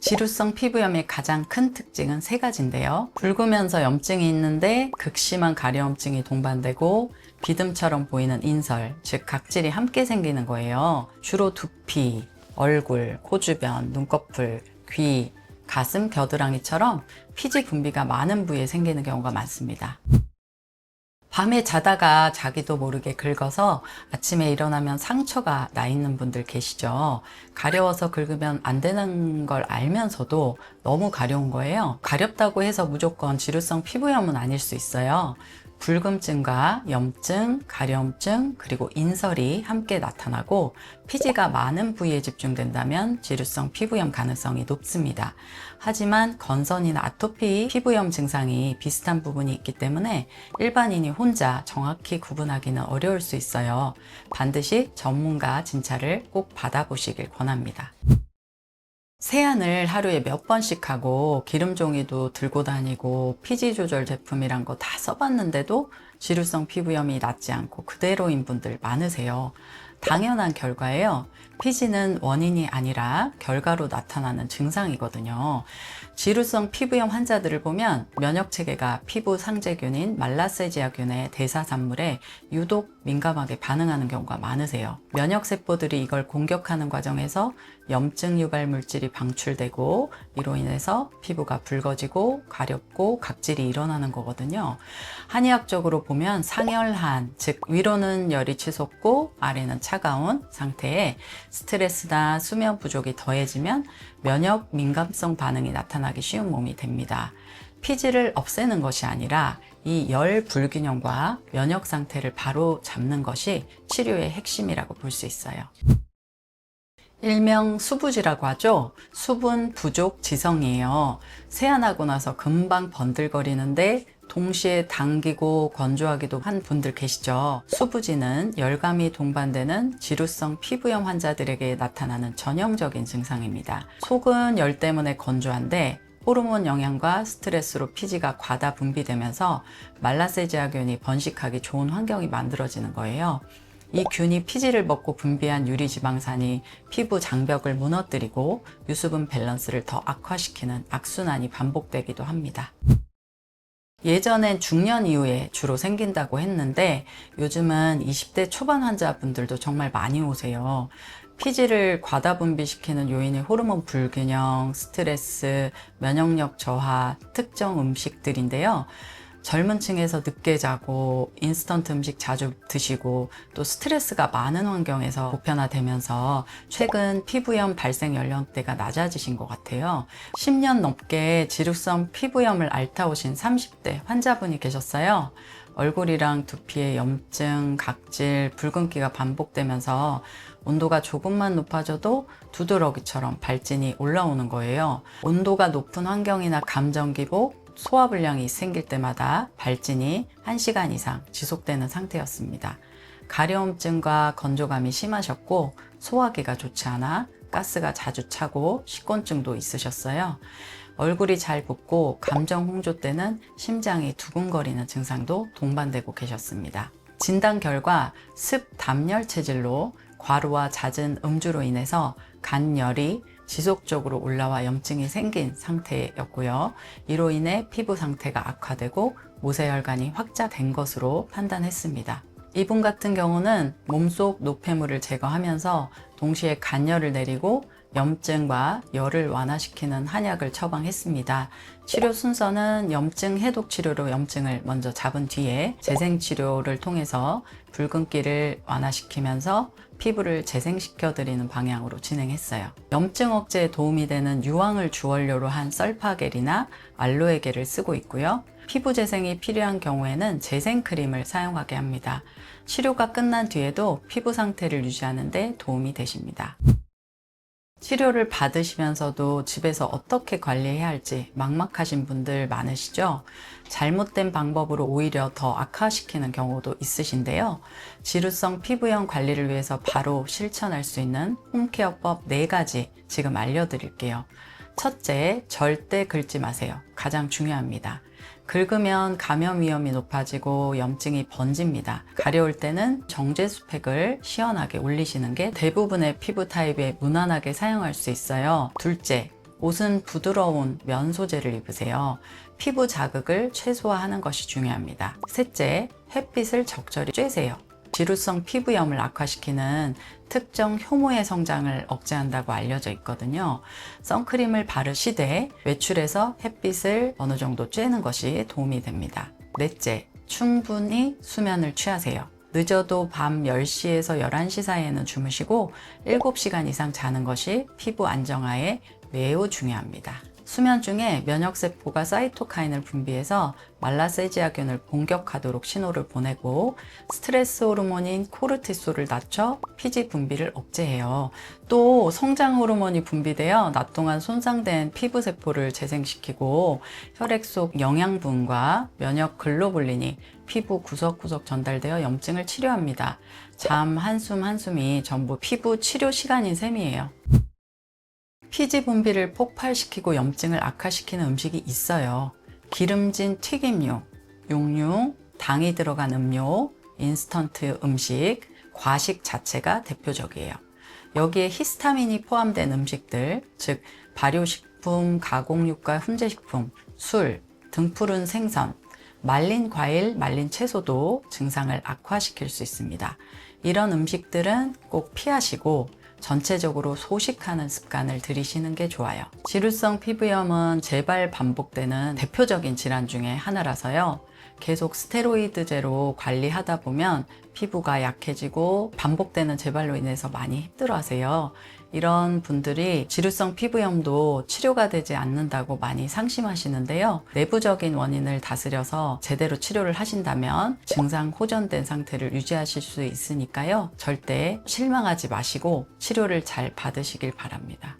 지루성 피부염의 가장 큰 특징은 세 가지인데요. 붉으면서 염증이 있는데 극심한 가려움증이 동반되고 비듬처럼 보이는 인설, 즉 각질이 함께 생기는 거예요. 주로 두피, 얼굴, 코 주변, 눈꺼풀, 귀, 가슴, 겨드랑이처럼 피지 분비가 많은 부위에 생기는 경우가 많습니다. 밤에 자다가 자기도 모르게 긁어서 아침에 일어나면 상처가 나 있는 분들 계시죠. 가려워서 긁으면 안 되는 걸 알면서도 너무 가려운 거예요. 가렵다고 해서 무조건 지루성 피부염은 아닐 수 있어요. 붉음증과 염증, 가려움증, 그리고 인설이 함께 나타나고 피지가 많은 부위에 집중된다면 지루성 피부염 가능성이 높습니다. 하지만 건선이나 아토피 피부염 증상이 비슷한 부분이 있기 때문에 일반인이 혼자 정확히 구분하기는 어려울 수 있어요. 반드시 전문가 진찰을 꼭 받아보시길 권합니다. 세안을 하루에 몇 번씩 하고 기름종이도 들고 다니고 피지 조절 제품이란 거 다 써봤는데도 지루성 피부염이 낫지 않고 그대로인 분들 많으세요. 당연한 결과예요. 피지는 원인이 아니라 결과로 나타나는 증상이거든요. 지루성 피부염 환자들을 보면 면역체계가 피부 상재균인 말라세지아균의 대사산물에 유독 민감하게 반응하는 경우가 많으세요. 면역세포들이 이걸 공격하는 과정에서 염증 유발 물질이 방출되고 이로 인해서 피부가 붉어지고 가렵고 각질이 일어나는 거거든요. 한의학적으로 보면 상열한, 즉 위로는 열이 치솟고 아래는 차가운 상태에 스트레스나 수면 부족이 더해지면 면역 민감성 반응이 나타나기 쉬운 몸이 됩니다. 피지를 없애는 것이 아니라 이 열 불균형과 면역 상태를 바로 잡는 것이 치료의 핵심이라고 볼 수 있어요. 일명 수부지라고 하죠. 수분 부족 지성이에요. 세안하고 나서 금방 번들거리는데 동시에 당기고 건조하기도 한 분들 계시죠. 수부지는 열감이 동반되는 지루성 피부염 환자들에게 나타나는 전형적인 증상입니다. 속은 열 때문에 건조한데 호르몬 영향과 스트레스로 피지가 과다 분비되면서 말라세지아균이 번식하기 좋은 환경이 만들어지는 거예요. 이 균이 피지를 먹고 분비한 유리지방산이 피부 장벽을 무너뜨리고 유수분 밸런스를 더 악화시키는 악순환이 반복되기도 합니다. 예전엔 중년 이후에 주로 생긴다고 했는데 요즘은 20대 초반 환자분들도 정말 많이 오세요. 피지를 과다 분비시키는 요인이 호르몬 불균형, 스트레스, 면역력 저하, 특정 음식들인데요. 젊은 층에서 늦게 자고 인스턴트 음식 자주 드시고 또 스트레스가 많은 환경에서 보편화되면서 최근 피부염 발생 연령대가 낮아지신 것 같아요. 10년 넘게 지루성 피부염을 앓다 오신 30대 환자분이 계셨어요. 얼굴이랑 두피에 염증, 각질, 붉은기가 반복되면서 온도가 조금만 높아져도 두드러기처럼 발진이 올라오는 거예요. 온도가 높은 환경이나 감정 기복, 소화불량이 생길 때마다 발진이 1시간 이상 지속되는 상태였습니다. 가려움증과 건조감이 심하셨고 소화기가 좋지 않아 가스가 자주 차고 식곤증도 있으셨어요. 얼굴이 잘 붓고 감정 홍조 때는 심장이 두근거리는 증상도 동반되고 계셨습니다. 진단 결과 습담열 체질로 과로와 잦은 음주로 인해서 간열이 지속적으로 올라와 염증이 생긴 상태였고요. 이로 인해 피부 상태가 악화되고 모세혈관이 확장된 것으로 판단했습니다. 이분 같은 경우는 몸속 노폐물을 제거하면서 동시에 간열을 내리고 염증과 열을 완화시키는 한약을 처방했습니다. 치료 순서는 염증 해독 치료로 염증을 먼저 잡은 뒤에 재생 치료를 통해서 붉은기를 완화시키면서 피부를 재생시켜 드리는 방향으로 진행했어요. 염증 억제에 도움이 되는 유황을 주원료로 한 썰파겔이나 알로에겔을 쓰고 있고요. 피부 재생이 필요한 경우에는 재생 크림을 사용하게 합니다. 치료가 끝난 뒤에도 피부 상태를 유지하는 데 도움이 되십니다. 치료를 받으시면서도 집에서 어떻게 관리해야 할지 막막하신 분들 많으시죠? 잘못된 방법으로 오히려 더 악화시키는 경우도 있으신데요. 지루성 피부염 관리를 위해서 바로 실천할 수 있는 홈케어법 4가지 지금 알려드릴게요. 첫째, 절대 긁지 마세요. 가장 중요합니다. 긁으면 감염 위험이 높아지고 염증이 번집니다. 가려울 때는 정제수팩을 시원하게 올리시는 게 대부분의 피부 타입에 무난하게 사용할 수 있어요. 둘째, 옷은 부드러운 면 소재를 입으세요. 피부 자극을 최소화하는 것이 중요합니다. 셋째, 햇빛을 적절히 쬐세요. 지루성 피부염을 악화시키는 특정 효모의 성장을 억제한다고 알려져 있거든요. 선크림을 바르시되 외출해서 햇빛을 어느 정도 쬐는 것이 도움이 됩니다. 넷째, 충분히 수면을 취하세요. 늦어도 밤 10시에서 11시 사이에는 주무시고 7시간 이상 자는 것이 피부 안정화에 매우 중요합니다. 수면 중에 면역세포가 사이토카인을 분비해서 말라세지아균을 공격하도록 신호를 보내고 스트레스 호르몬인 코르티솔을 낮춰 피지 분비를 억제해요. 또 성장 호르몬이 분비되어 낮 동안 손상된 피부 세포를 재생시키고 혈액 속 영양분과 면역 글로불린이 피부 구석구석 전달되어 염증을 치료합니다. 잠 한숨 한숨이 전부 피부 치료 시간인 셈이에요. 피지 분비를 폭발시키고 염증을 악화시키는 음식이 있어요. 기름진 튀김류, 육류, 당이 들어간 음료, 인스턴트 음식, 과식 자체가 대표적이에요. 여기에 히스타민이 포함된 음식들, 즉 발효식품, 가공육과 훈제식품, 술, 등푸른 생선, 말린 과일, 말린 채소도 증상을 악화시킬 수 있습니다. 이런 음식들은 꼭 피하시고 전체적으로 소식하는 습관을 들이시는 게 좋아요. 지루성 피부염은 재발 반복되는 대표적인 질환 중에 하나라서요. 계속 스테로이드제로 관리하다 보면 피부가 약해지고 반복되는 재발로 인해서 많이 힘들어하세요. 이런 분들이 지루성 피부염도 치료가 되지 않는다고 많이 상심하시는데요. 내부적인 원인을 다스려서 제대로 치료를 하신다면 증상 호전된 상태를 유지하실 수 있으니까요. 절대 실망하지 마시고 치료를 잘 받으시길 바랍니다.